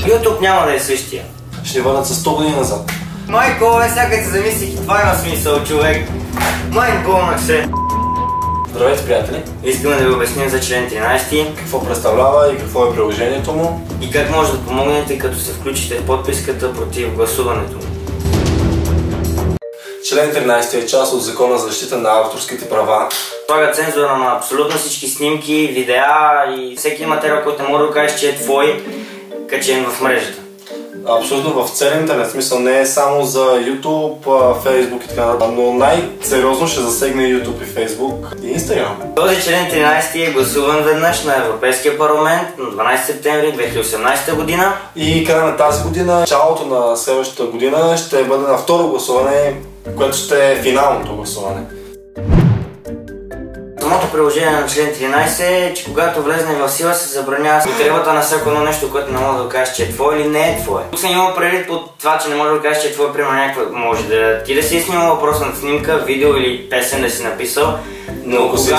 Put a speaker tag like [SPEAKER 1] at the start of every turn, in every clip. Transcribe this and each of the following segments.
[SPEAKER 1] YouTube няма да е същия.
[SPEAKER 2] Ще ни върнат с 100 години назад.
[SPEAKER 1] Майко, сега се замислих и това има смисъл, човек. Майнбълнах се.
[SPEAKER 2] Здравейте, приятели!
[SPEAKER 1] Искаме да ви обясним за член 13.
[SPEAKER 2] Какво представлява и какво е приложението му.
[SPEAKER 1] И как може да помогнете, като се включите в подписката против гласуването му.
[SPEAKER 2] Член 13 е част от Закона за защита на авторските права.
[SPEAKER 1] Слага цензура на абсолютно всички снимки, видеа и всеки материал, който може да кажеш, че е твой, качен в мрежата.
[SPEAKER 2] Абсолютно в целия интернет, смисъл не е само за YouTube, Facebook и така нататък, но най-сериозно ще засегне YouTube и Facebook и Instagram.
[SPEAKER 1] Този член 13 е гласуван веднъж на Европейския парламент на 12 септември 2018 година.
[SPEAKER 2] И края на тази година, началото на следващата година ще бъде на второ гласуване, което ще е финалното гласуване.
[SPEAKER 1] Самото приложение на член 13 е, че когато влезне в сила се забранява употребата на всяко едно нещо, което не може да кажеш, че е твое или не е твое. Тук съм имал предвид под това, че не може да кажеш, че е твое, примерно някаква може да ти да си снимал въпроса на снимка, видео или песен да си написал, но когато си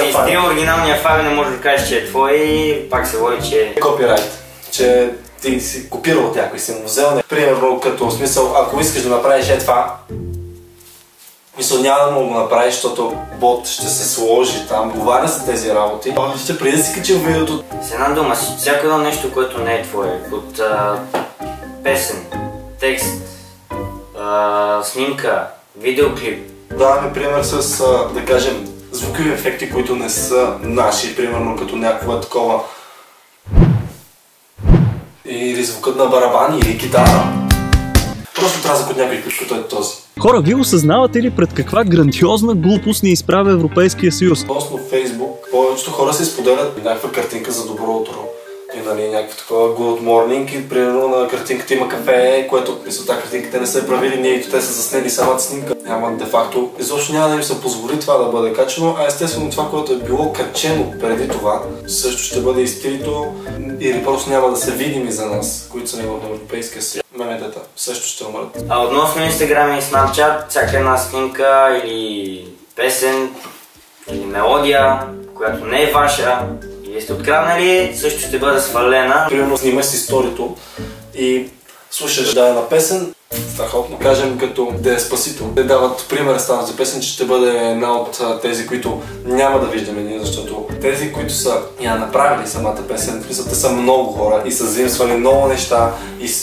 [SPEAKER 1] изтрил оригиналния файл, не може да кажеш, че е твое и пак се води, че е
[SPEAKER 2] копирайт, че ти си копирал от някой, си му взел. Примерно като смисъл, ако искаш да направиш това, мисля, няма да му го направиш, защото бот ще се сложи там, говоря за тези работи. Ще преди да си качил видеото.
[SPEAKER 1] С една дума, всяко едно нещо, което не е твое, от песен, текст, снимка, видеоклип.
[SPEAKER 2] Даваме пример с, да кажем, звукови ефекти, които не са наши, примерно като някаква такова или звукът на барабани или китара. Просто трябва от някой клип, като е този.
[SPEAKER 3] Хора, вие осъзнавате ли пред каква грандиозна глупост ни изправя Европейския съюз?
[SPEAKER 2] Относно Фейсбук, повечето хора се споделят някаква картинка за добро утро. И нали, някакво такова good morning и примерно на картинката има кафе, което мисля, картинката не са е правили, ние и те са заснели самата снимка. Няма де-факто. Изобщо няма да им се позволи това да бъде качено, а естествено това, което е било качено преди това, също ще бъде изтрито или просто няма да се видими за нас, които са в Европейския съюз. Меметата също ще умрат.
[SPEAKER 1] А относно Instagram и Snapchat, всяка една снимка или песен или мелодия, която не е ваша, или сте откраднали, също ще бъде свалена.
[SPEAKER 2] Примерно снимаш си сторито и слушаш дадена песен, страхотно, кажем като Деспасито. Те дават пример за песен, че ще бъде една от тези, които няма да виждаме ние, защото тези, които са я направили самата песен, те са много хора и са заимствали много неща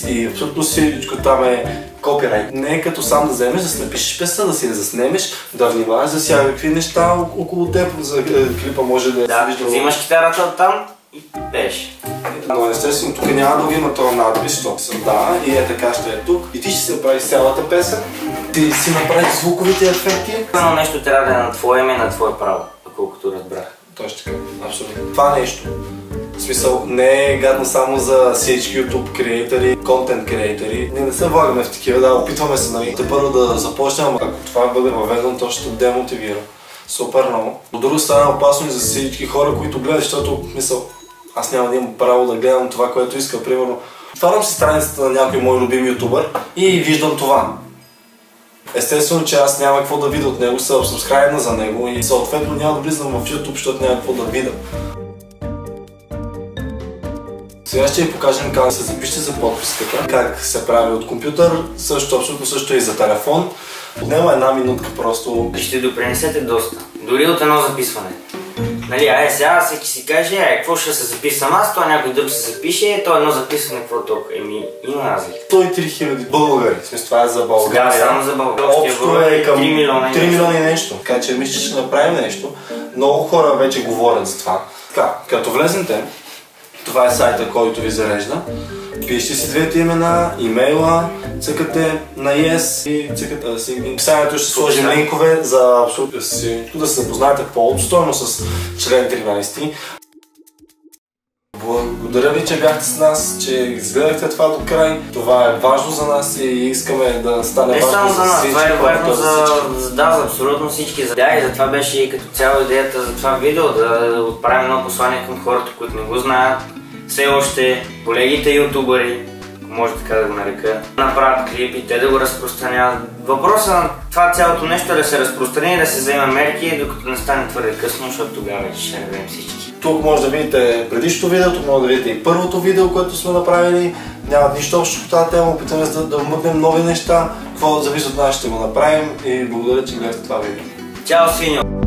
[SPEAKER 2] и абсолютно всичко там е копирайт. Не е като сам да вземеш, да си напишеш песен, да си я заснемеш, да внимаваш за всякакви неща около теб, за клипа може да се вижда.
[SPEAKER 1] Да, взимаш китарата оттам и пееш.
[SPEAKER 2] Но естествено тук няма да го има този надпис, то да, и е така ще е тук. И ти ще се направиш цялата песен, ти си направиш звуковите ефекти.
[SPEAKER 1] Но нещо трябва да е на твое име, на твое право, колкото разбрах.
[SPEAKER 2] Точно така, абсолютно. Това нещо, в смисъл, не е гадно само за всички YouTube креатори, контент креатори. Ние не се влагаме в такива, да, опитваме се, нали, да първо да започнем, ако това бъде въведено, то ще демотивира. Супер много. От друга страна опасно и за всички хора, които гледат, защото, мисъл, аз няма да имам право да гледам това, което иска. Примерно, отварям си страницата на някой мой любим ютубър и виждам това. Естествено, че аз няма какво да видя от него, съм сабскрайбна за него и съответно няма да влизам в YouTube, защото няма какво да видя. Сега ще ви покажем как се запишете за подписката, как се прави от компютър, също абсолютно също и за телефон. Отнема една минутка просто.
[SPEAKER 1] Ще допринесете доста, дори от едно записване. Нали, сега всеки си каже, какво ще се записвам аз, той някой друг се запише, то едно записване, какво толкова? Има разлика.
[SPEAKER 2] 103 000 българи, в смисъл това е за България.
[SPEAKER 1] Да, само за България.
[SPEAKER 2] Общо е към
[SPEAKER 1] 3 милиона
[SPEAKER 2] и нещо. Така че мисля, че ще направим нещо. Много хора вече говорят за това. Така, като влезнете, това е сайта, който ви зарежда. Пишете си двете имена, имейла, цъкате на Yes и цъкате да си. В описанието ще сложим линкове за абсолютно да се запознаете по-обстойно с член 13. Благодаря ви, че бяхте с нас, че изгледахте това до край. Това е важно за нас и искаме да стане важно за всички.
[SPEAKER 1] Не само за нас, това е важно за абсолютно всички. Да, и затова беше и като цяло идеята за това видео, да отправим едно послание към хората, които не го знаят. Все още колегите ютубъри, може така да го нарека, направят клипи, те да го разпространяват. Въпросът на това цялото нещо е да се разпространи и да се вземе мерки, докато не стане твърде късно, защото тогава вече ще ревем всички.
[SPEAKER 2] Тук може да видите предишното видео, тук може да видите и първото видео, което сме направили. Няма нищо общо по тази тема, опитаме се да вмъкнем нови неща. Какво зависи от нас ще го направим и благодаря, че гледате това видео.
[SPEAKER 1] Чао, свиньо!